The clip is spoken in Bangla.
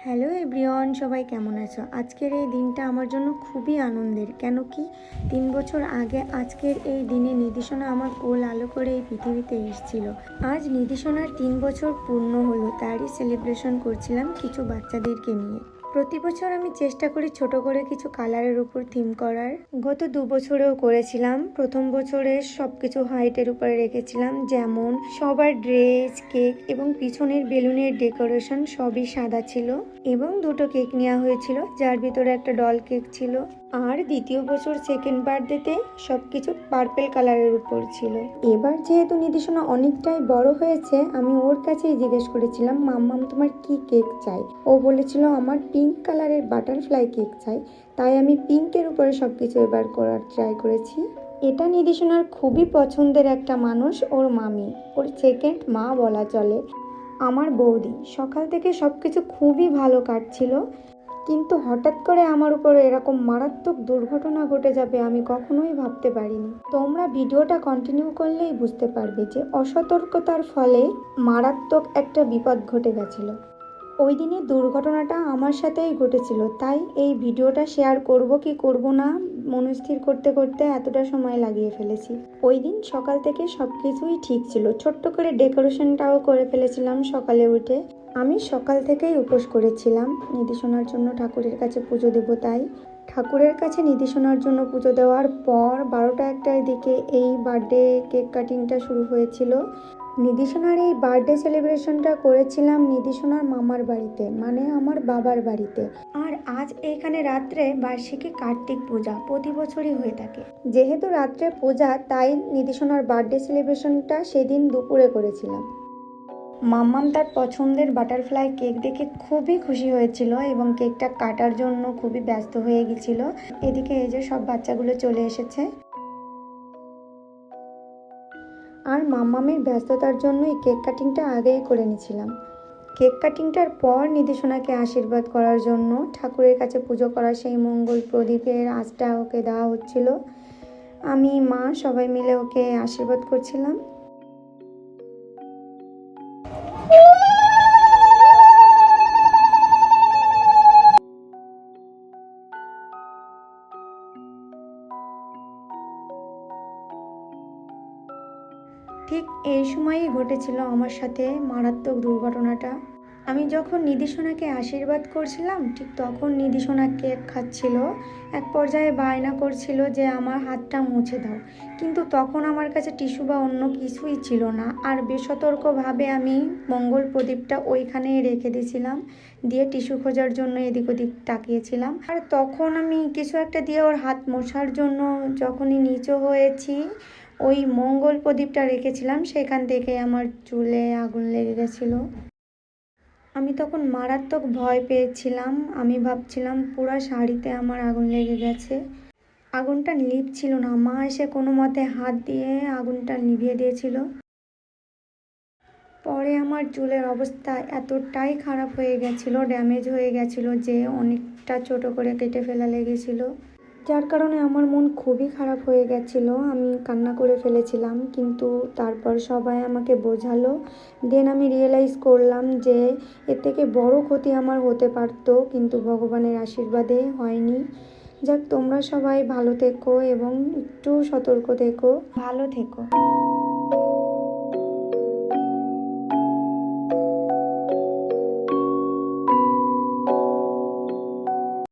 হ্যালো এভরিওয়ান, সবাই কেমন আছো? আজকের এই দিনটা আমার জন্য খুবই আনন্দের। কেন কি 3 বছর আগে আজকের এই দিনে নিধিসোনা আমার কোল আলো করে এই পৃথিবীতে এসেছিল। আজ নিধিসোনার 3 বছর পূর্ণ হলো, তারই সেলিব্রেশন করছিলাম কিছু বাচ্চাদেরকে নিয়ে। প্রতি বছর আমি চেষ্টা করি ছোট করে কিছু কালারের উপর থিম করার। গত 2 বছরেও করেছিলাম। প্রথম বছরে সবকিছু হোয়াইটের উপরে রেখেছিলাম, যেমন সবার ড্রেস, কেক এবং পিছনের বেলুনের ডেকোরেশন সবই সাদা ছিল। এবং 2টো কেক নেওয়া হয়েছিল, যার ভিতরে একটা ডল কেক ছিল। আর দ্বিতীয় বছর সেকেন্ড বার্থডেতে সবকিছু পার্পেল কালারের উপর ছিল। এবার যেহেতু নিধিসোনা অনেকটাই বড় হয়েছে, আমি ওর কাছেই জিজ্ঞেস করেছিলাম, মাম্মাম তোমার কি কেক চাই? ও বলেছিল আমার পিঙ্ক কালারের বাটারফ্লাই কেক চাই। তাই আমি পিঙ্কের উপরে সবকিছু এবার করার ট্রাই করেছি। এটা নিধিসোনার খুবই পছন্দের একটা মানুষ, ওর মামি, ওর সেকেন্ড মা বলা চলে। আমার বৌদি। সকাল থেকে সবকিছু খুবই ভালো কাটছিল, কিন্তু হঠাৎ করে আমার উপর এরকম মারাত্মক দুর্ঘটনা ঘটে যাবে আমি কখনোই ভাবতে পারিনি। তোমরা ভিডিওটা কন্টিনিউ করলেই বুঝতে পারবে যে অসতর্কতার ফলে মারাত্মক একটা বিপদ ঘটে গেছিল। ওই দিনের দুর্ঘটনাটা আমার সাথেই ঘটেছিল, তাই এই ভিডিওটা শেয়ার করব কি করব না মনস্থির করতে করতে এতটা সময় লাগিয়ে ফেলেছি। ওই দিন সকাল থেকে সব কিছুই ঠিক ছিল। ছোট্ট করে ডেকোরেশনটাও করে ফেলেছিলাম সকালে উঠে। আমি সকাল থেকেই উপোস করেছিলাম নিধিসোনার জন্য, ঠাকুরের কাছে পুজো দেব তাই। ঠাকুরের কাছে নিধিসোনার জন্য পুজো দেওয়ার পর 12টা-1টার দিকে এই বার্থডে কেক কাটিংটা শুরু হয়েছিল। নিধিসোনার এই বার্থডে সেলিব্রেশনটা করেছিলাম নিধিসোনার মামার বাড়িতে, মানে আমার বাবার বাড়িতে। আর আজ এইখানে রাত্রে বার্ষিকী কার্তিক পূজা প্রতি বছরই হয়ে থাকে। যেহেতু রাত্রে পূজা, তাই নিধিসোনার বার্থডে সেলিব্রেশনটা সেদিন দুপুরে করেছিলাম। মাম্মাম তার পছন্দের বাটারফ্লাই কেক দেখে খুবই খুশি হয়েছিল এবং কেকটা কাটার জন্য খুবই ব্যস্ত হয়ে গেছিল। এদিকে এই যে সব বাচ্চাগুলো চলে এসেছে। আর মাম্মামের ব্যস্ততার জন্য এই কেক কাটিংটা আগেই করে নিয়েছিলাম। কেক কাটিংটার পর নিধিসোনাকে আশীর্বাদ করার জন্য ঠাকুরের কাছে পুজো করা সেই মঙ্গল প্রদীপের আঁচটা ওকে দেওয়া হচ্ছিল। আমি, মা সবাই মিলে ওকে আশীর্বাদ করছিলাম। ঠিক এই সময়ই ঘটেছিল আমার সাথে মারাত্মক দুর্ঘটনাটা। আমি যখন নিধিসোনাকে আশীর্বাদ করছিলাম, ঠিক তখন নিধিসোনা কেক খাচ্ছিল। এক পর্যায়ে বায়না করছিল যে আমার হাতটা মুছে দাও, কিন্তু তখন আমার কাছে টিস্যু বা অন্য কিছুই ছিল না। আর বেসতর্কভাবে আমি মঙ্গল প্রদীপটা ওইখানেই রেখে দিয়েছিলাম, দিয়ে টিস্যু খোঁজার জন্য এদিক ওদিক তাকিয়েছিলাম। আর তখন আমি কিছু একটা দিয়ে ওর হাত মোছার জন্য যখনই নিচু হয়েছি, ওই মঙ্গল প্রদীপটা রেখেছিলাম, সেখান থেকে আমার চুলে আগুন লেগে গেছিলো। আমি তখন মারাত্মক ভয় পেয়েছিলাম। আমি ভাবছিলাম পুরো শাড়িতে আমার আগুন লেগে গেছে। আগুনটা নিভছিল না, মা এসে কোনো মতে হাত দিয়ে আগুনটা নিভিয়ে দিয়েছিল। পরে আমার চুলের অবস্থা এতটাই খারাপ হয়ে গেছিলো, ড্যামেজ হয়ে গেছিলো যে অনেকটা ছোট করে কেটে ফেলা লেগেছিলো, যার কারণে আমার মন খুবই খারাপ হয়ে গেছিল। আমি কান্না করে ফেলেছিলাম, কিন্তু তারপর সবাই আমাকে বোঝালো। দেন আমি রিয়েলাইজ করলাম যে এর থেকে বড় ক্ষতি আমার হতে পারত, কিন্তু ভগবানের আশীর্বাদে হয়নি। যাক, তোমরা সবাই ভালো থেকো এবং একটু সতর্ক থেকো, ভালো থেকো।